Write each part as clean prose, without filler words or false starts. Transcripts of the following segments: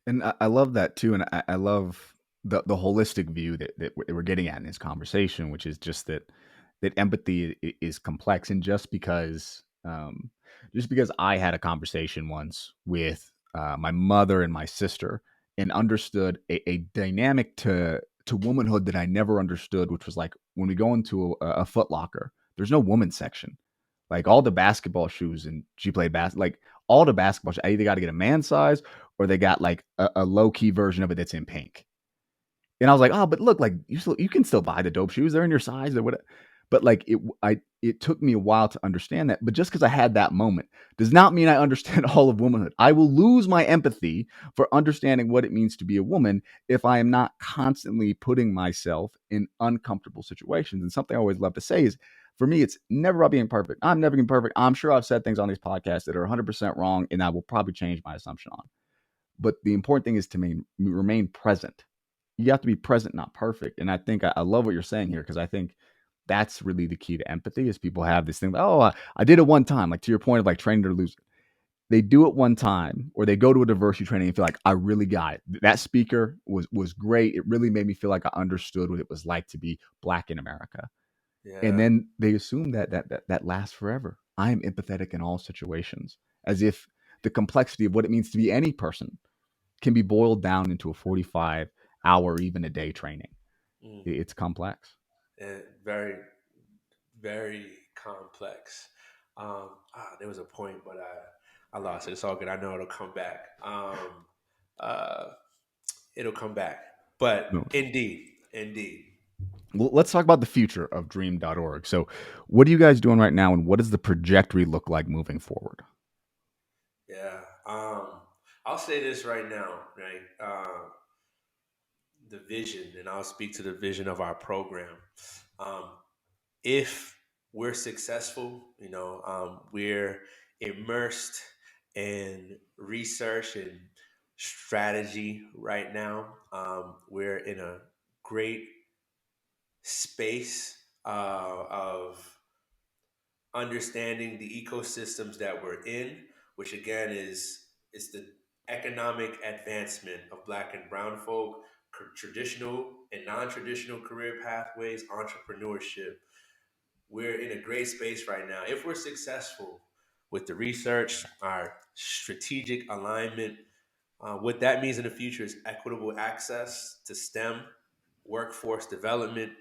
And I love that too, and I love the holistic view that we're getting at in this conversation, which is just that empathy is complex, and just because I had a conversation once with my mother and my sister and understood a dynamic to womanhood that I never understood, which was like when we go into a Foot Locker, there's no woman's section. Like all the basketball shoes, and she played like all the basketball shoes, I either got to get a man size or they got like a low key version of it that's in pink. And I was like, oh, but look, like you can still buy the dope shoes. They're in your size or whatever. But like it took me a while to understand that. But just because I had that moment does not mean I understand all of womanhood. I will lose my empathy for understanding what it means to be a woman if I am not constantly putting myself in uncomfortable situations. And something I always love to say is, for me, it's never about being perfect. I'm never being perfect. I'm sure I've said things on these podcasts that are 100% wrong, and I will probably change my assumption on. But the important thing is to remain present. You have to be present, not perfect. And I think I love what you're saying here, because I think that's really the key to empathy is people have this thing, like, oh, I did it one time, like to your point of like training to lose it. They do it one time, or they go to a diversity training and feel like I really got it. That speaker was great. It really made me feel like I understood what it was like to be Black in America. And Yeah. then they assume that lasts forever. I am empathetic in all situations, as if the complexity of what it means to be any person can be boiled down into a 45-hour, even a day training. Mm. It's complex. And very, very complex. There was a point, but I lost it. It's all good. I know it'll come back. Uh, it'll come back. But No. indeed, indeed. Well, let's talk about the future of dream.org. So, what are you guys doing right now, and what does the trajectory look like moving forward? Yeah. I'll say this right now, right? The vision, and I'll speak to the vision of our program. Um, if we're successful, we're immersed in research and strategy right now. We're in a great space of understanding the ecosystems that we're in, which again is the economic advancement of Black and Brown folk, traditional and non-traditional career pathways, entrepreneurship. We're in a great space right now. If we're successful with the research, our strategic alignment, what that means in the future is equitable access to STEM, workforce development,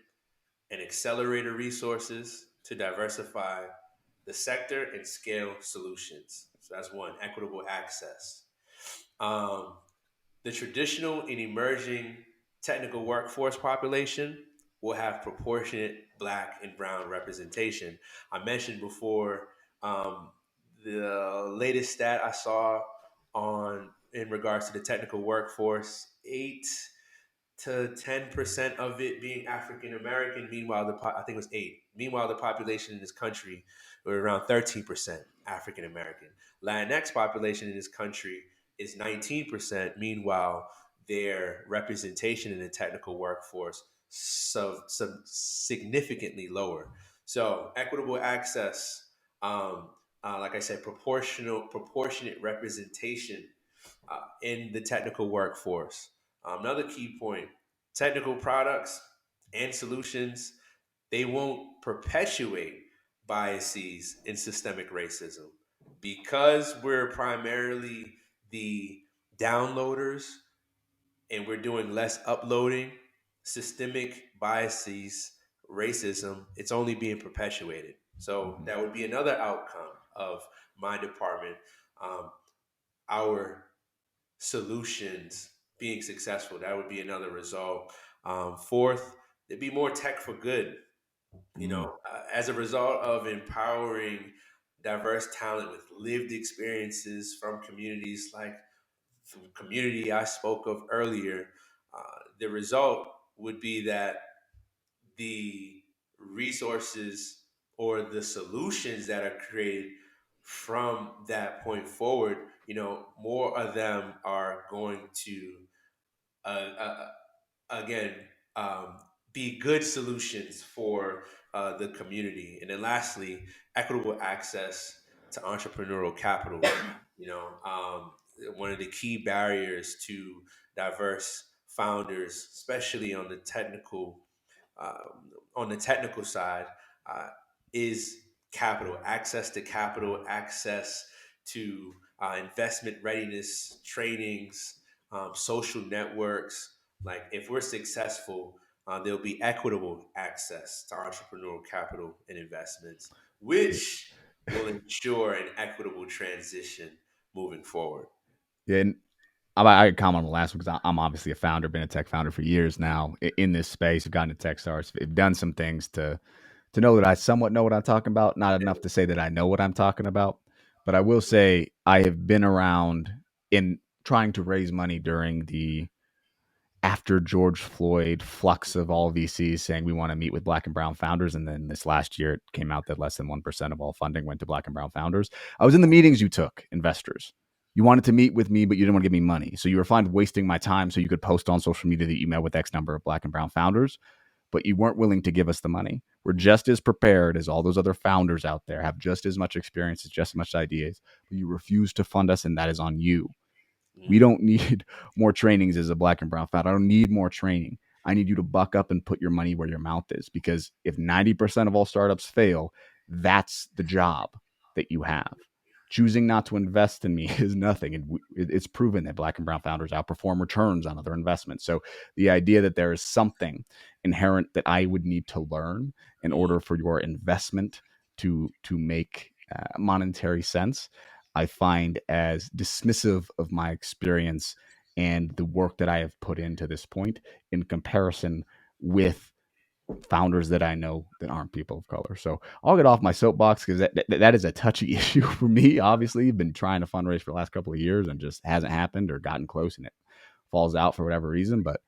and accelerator resources to diversify the sector and scale solutions. So that's one, equitable access. Um, the traditional and emerging technical workforce population will have proportionate Black and Brown representation. I mentioned before the latest stat I saw on in regards to the technical workforce, 8 to 10% of it being African American. Meanwhile, I think it was 8. Meanwhile, the population in this country were around 13% African American. Latinx population in this country is 19%. Meanwhile, their representation in the technical workforce so significantly lower. So equitable access, like I said, proportionate representation in the technical workforce. Another key point: technical products and solutions, they won't perpetuate biases in systemic racism because we're primarily the downloaders and we're doing less uploading. Systemic biases, racism, it's only being perpetuated. So Mhm. that would be another outcome of my department. Our solutions being successful. That would be another result. Fourth, there'd be more tech for good. Mm. As a result of empowering diverse talent with lived experiences from communities like the community I spoke of earlier, the result would be that the resources or the solutions that are created from that point forward, more of them are going to, uh, uh, again, um, be good solutions for the community. And then lastly, equitable access to entrepreneurial capital. one of the key barriers to diverse founders, especially on the technical side, uh, is capital, access to capital, access to investment readiness trainings, social networks. Like if we're successful, there'll be equitable access to entrepreneurial capital and investments, Yeah. which will ensure an equitable transition moving forward. Yeah, and I comment on the last one because I'm obviously a founder, been a tech founder for years now in this space. I've gotten to tech stars, I've done some things to know that I somewhat know what I'm talking about. Not enough to say that I know what I'm talking about, but I will say I have been around in trying to raise money during the after George Floyd flux of all VCs saying we want to meet with Black and Brown founders. And then this last year, it came out that less than 1% of all funding went to Black and Brown founders. I was in the meetings you took, investors. You wanted to meet with me, but you didn't want to give me money. So you were fine wasting my time so you could post on social media that you met with X number of Black and Brown founders, but you weren't willing to give us the money. We're just as prepared as all those other founders out there, have just as much experience, just as much ideas, but you refuse to fund us, and that is on you. We Mm, don't need more trainings as a Black and Brown founder. I don't need more training. I need you to buck up and put your money where your mouth is, because if 90% of all startups fail, that's the job that you have. Choosing not to invest in me is nothing. And it's proven that Black and Brown founders outperform returns on other investments. So the idea that there is something inherent that I would need to learn in mm, order for your investment to make monetary sense, I find as dismissive of my experience and the work that I have put into this point in comparison with founders that I know that aren't people of color. So I'll get off my soapbox because that is a touchy issue for me. Obviously, I've been trying to fundraise for the last couple of years and just hasn't happened or gotten close, and it falls out for whatever reason. But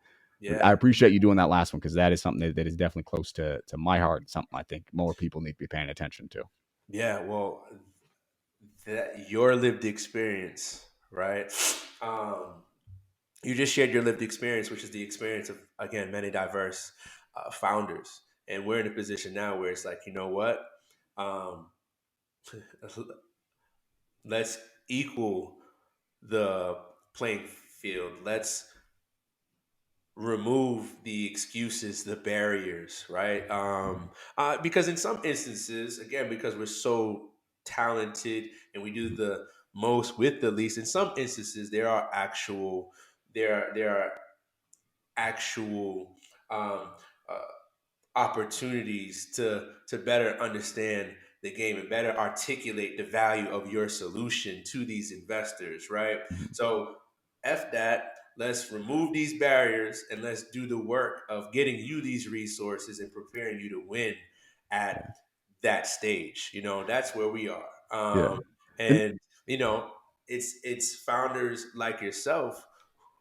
I yeah, appreciate you doing that last one because that is something that is definitely close to my heart and something I think more people need to be paying attention to. yeah. Well, that your lived experience, right? Um, you just shared your lived experience, which is the experience of again many diverse founders, and we're in a position now where it's like, you know what? Um, let's equal the playing field. Let's remove the excuses, the barriers, right? Mhm. Because in some instances, again, because we're so talented and we do the most with the least, in some instances there are actual um, uh, opportunities to better understand the game and better articulate the value of your solution to these investors, right? Mhm. So F that. Let's remove these barriers and let's do the work of getting you these resources and preparing you to win at Yeah. that stage. That's where we are. Yeah. And And you know, it's founders like yourself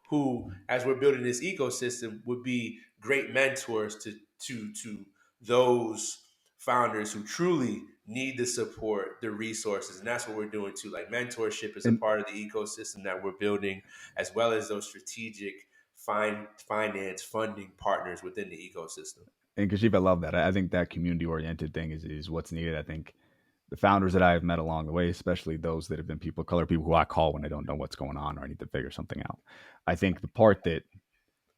who, as we're building this ecosystem, would be great mentors to those founders who truly need the support, the resources, and that's what we're doing too. Like mentorship is a and part of the ecosystem that we're building, as well as those strategic finance funding partners within the ecosystem. and Kasheef, I love that. I think that community oriented thing is what's needed. I think the founders that I have met along the way, especially those that have been people of color, people who I call when I don't know what's going on or I need to figure something out. I think the part that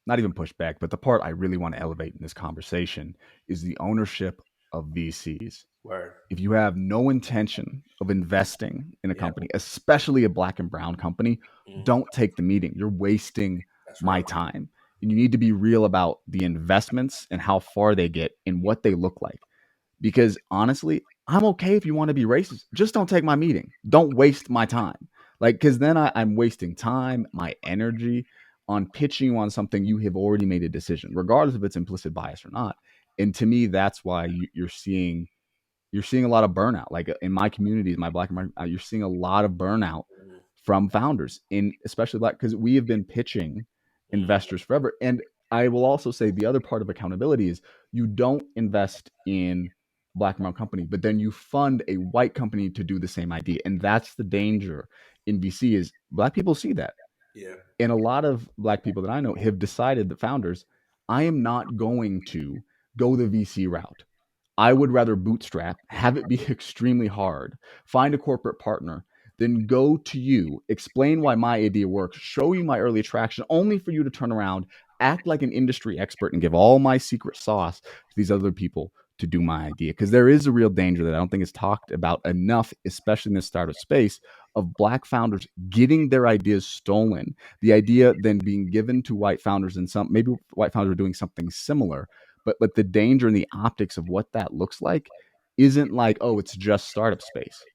not even push back, but the part I really want to elevate in this conversation is the ownership of VCs. Word. If you have no intention of investing in a Yeah. company, especially a Black and Brown company, Mhm. don't take the meeting. You're wasting That's my right. time. And you need to be real about the investments and how far they get and what they look like. Because honestly, I'm okay if you want to be racist. Just don't take my meeting. Don't waste my time. Like, because then I'm wasting time, my energy on pitching you on something you have already made a decision, regardless if it's implicit bias or not. And to me, that's why you're seeing a lot of burnout. Like in my communities, my Black and you're seeing a lot of burnout Mhm. from founders, in especially Black, because we have been pitching Mhm. investors forever. And I will also say the other part of accountability is you don't invest in Black and Brown company, but then you fund a white company to do the same idea, and that's the danger in VC is Black people see that, Yeah. and a lot of Black people that I know have decided that founders, I am not going to go the VC route. I would rather bootstrap, have it be extremely hard, find a corporate partner then go to you, explain why my idea works, show you my early traction, only for you to turn around, act like an industry expert, and give all my secret sauce to these other people to do my idea. Because there is a real danger that I don't think is talked about enough, especially in this startup space, of Black founders getting their ideas stolen. The idea then being given to white founders, and some maybe white founders are doing something similar, but the danger and the optics of what that looks like isn't like, oh, it's just startup space.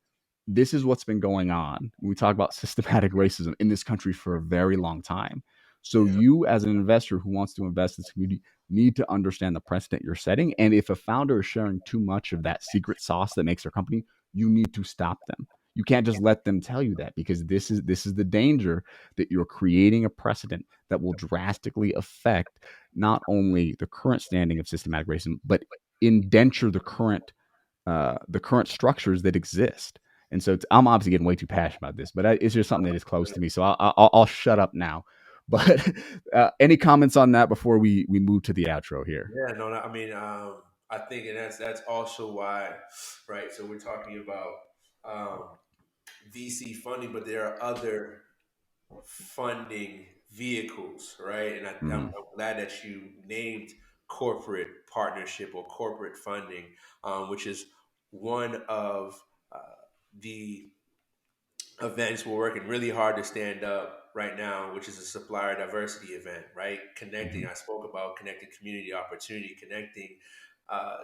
This is what's been going on when we talk about systematic racism in this country for a very long time. So Yeah. you, as an investor who wants to invest in this community, need to understand the precedent you're setting. And if a founder is sharing too much of that secret sauce that makes their company, you need to stop them. You can't just let them tell you that, because this is the danger, that you're creating a precedent that will drastically affect not only the current standing of systematic racism, but indenture the current structures that exist. And so I'm obviously getting way too passionate about this, but it's just something that is close to me. So I'll shut up now. But any comments on that before we move to the outro here? Yeah, no, no, I mean, I think, and that's also why, right? So we're talking about um, VC funding, but there are other funding vehicles, right? And I'm Mm, glad that you named corporate partnership or corporate funding, which is one of uh, the events we're working really hard to stand up right now, which is a supplier diversity event, right? Connecting, mhm. I spoke about connecting community opportunity, connecting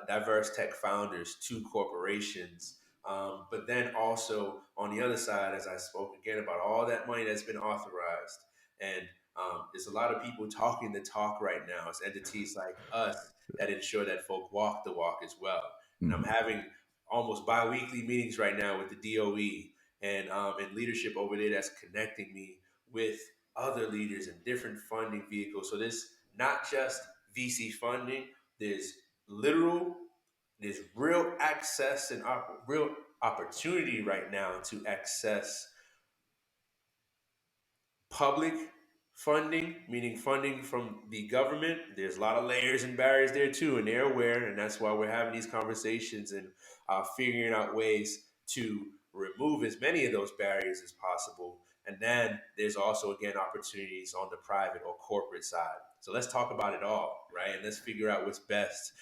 diverse tech founders to corporations. But then also on the other side, as I spoke again about all that money that's been authorized. And there's a lot of people talking the talk right now. It's entities like us that ensure that folk walk the walk as well. And I'm Mhm. having almost bi-weekly meetings right now with the DOE and leadership over there that's connecting me with other leaders and different funding vehicles. So this not just VC funding. There's literal, there's real access and real opportunity right now to access public funding, meaning funding from the government. There's a lot of layers and barriers there too, and they're aware, and that's why we're having these conversations and figuring out ways to remove as many of those barriers as possible. And then there's also again opportunities on the private or corporate side. So let's talk about it all, right? And let's figure out what's best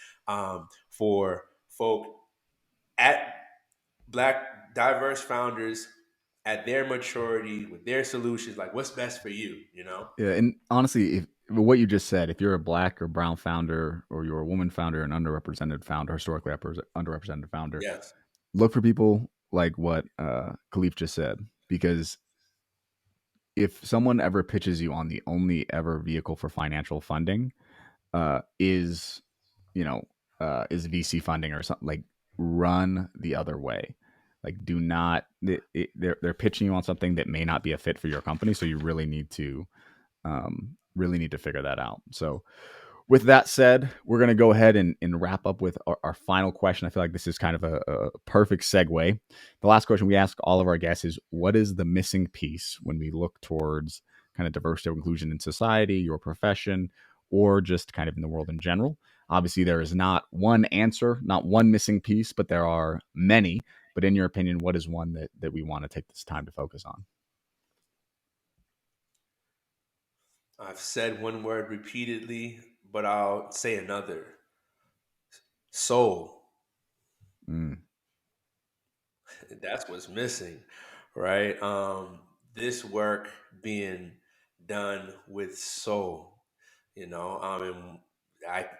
for folk at Black diverse founders at their maturity with their solutions, like what's best for you, you know? Yeah, and honestly, if what you just said, if you're a Black or brown founder, or you're a woman founder, an underrepresented founder, historically underrepresented founder, Yes. look for people like what Khalif just said. Because if someone ever pitches you on the only ever vehicle for financial funding is, you know, is VC funding or something, like, run the other way. Like, do not, they're pitching you on something that may not be a fit for your company. So you really need to figure that out. So with that said, we're going to go ahead and wrap up with our final question. I feel like this is kind of a perfect segue. The last question we ask all of our guests is, what is the missing piece when we look towards kind of diversity or inclusion in society, your profession, or just kind of in the world in general? Obviously, there is not one answer, not one missing piece, but there are many. But in your opinion, what is one that we want to take this time to focus on? I've said one word repeatedly, but I'll say another. Soul. Mm, That's what's missing, right? This work being done with soul, and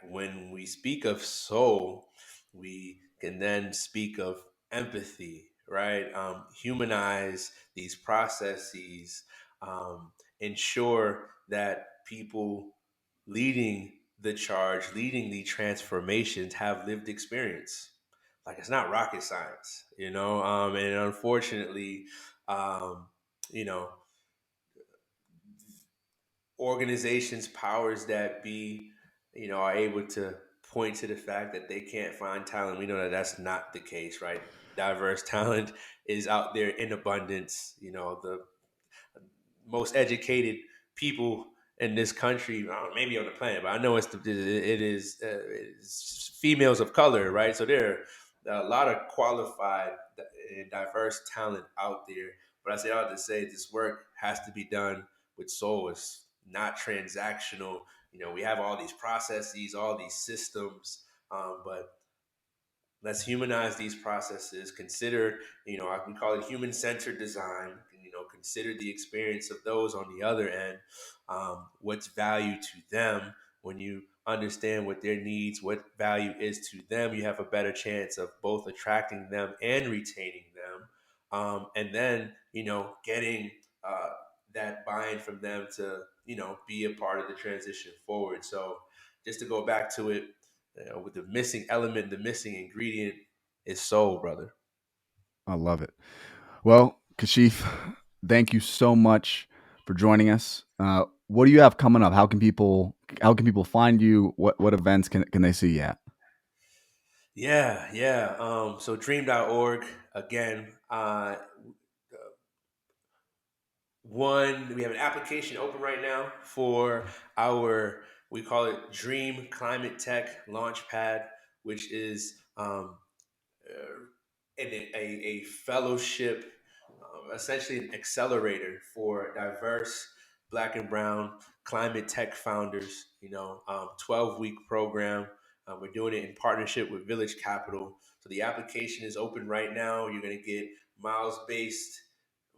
when we speak of soul, we can then speak of empathy, right? Humanize these processes, ensure that people leading the charge, leading the transformations have lived experience. Like it's not rocket science, and unfortunately, um, you know, organizations, powers that be, are able to point to the fact that they can't find talent. We know that that's not the case, right? Diverse talent is out there in abundance. The most educated people in this country, maybe on the planet, but I know it's females of color, right? So there are a lot of qualified and diverse talent out there, But I say all to say this work has to be done with soul. It's not transactional. We have all these processes, all these systems, but let's humanize these processes. Consider, we call it human-centered design. Consider the experience of those on the other end. What's value to them? When you understand what their needs, what value is to them, you have a better chance of both attracting them and retaining them. And then, getting that buy-in from them to, be a part of the transition forward. So just to go back to it, with the missing element, the missing ingredient is soul, brother. I love it. Well, Kasheef, thank you so much for joining us. What do you have coming up? How can people find you? What events can they see you at? Yeah, yeah. So dream.org, again, we have an application open right now for our, we call it Dream Climate Tech Launchpad, which is uh, a fellowship, essentially an accelerator for diverse Black and Brown climate tech founders. 12-week program. We're doing it in partnership with Village Capital. So the application is open right now. You're going to get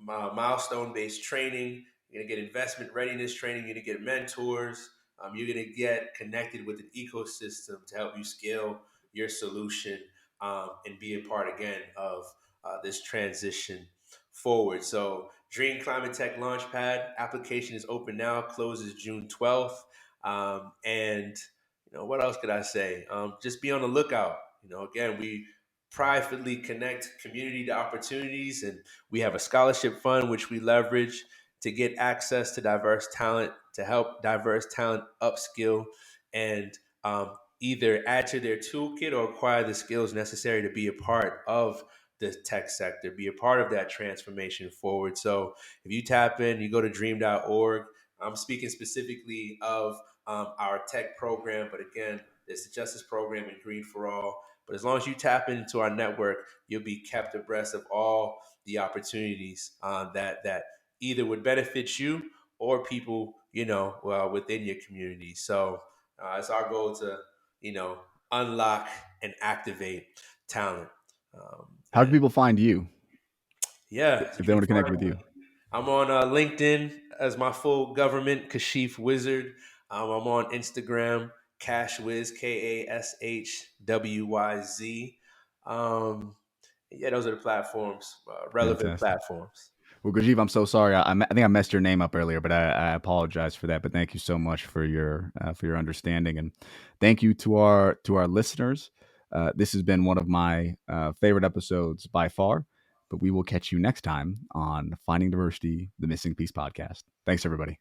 milestone based training. You're going to get investment readiness training. You're going to get mentors. You're going to get connected with an ecosystem to help you scale your solution, and be a part again of this transition forward. So, Dream Climate Tech Launchpad application is open now, closes June 12th. And what else could I say? Just be on the lookout. Again, we privately connect community to opportunities, and we have a scholarship fund which we leverage to get access to diverse talent, to help diverse talent upskill and, either add to their toolkit or acquire the skills necessary to be a part of the tech sector, be a part of that transformation forward. So if you tap in, you go to dream.org. I'm speaking specifically of our tech program, but again, there's the Justice Program and Green for All. But as long as you tap into our network, you'll be kept abreast of all the opportunities that either would benefit you or people, within your community. So it's our goal to, you know, unlock and activate talent. How can And people find you yeah, if you they can want to connect find with you? me. I'm on LinkedIn as my full government, Kasheef Wyzard. I'm on Instagram, Cashwiz, KASHWYZ. Um, yeah, those are the platforms, relevant Fantastic. platforms. Well, Gurjeev, I'm so sorry. I think I messed your name up earlier, but I apologize for that. But thank you so much for your understanding, and thank you to our listeners. This has been one of my favorite episodes by far. But we will catch you next time on Finding Diversity: The Missing Piece podcast. Thanks, everybody.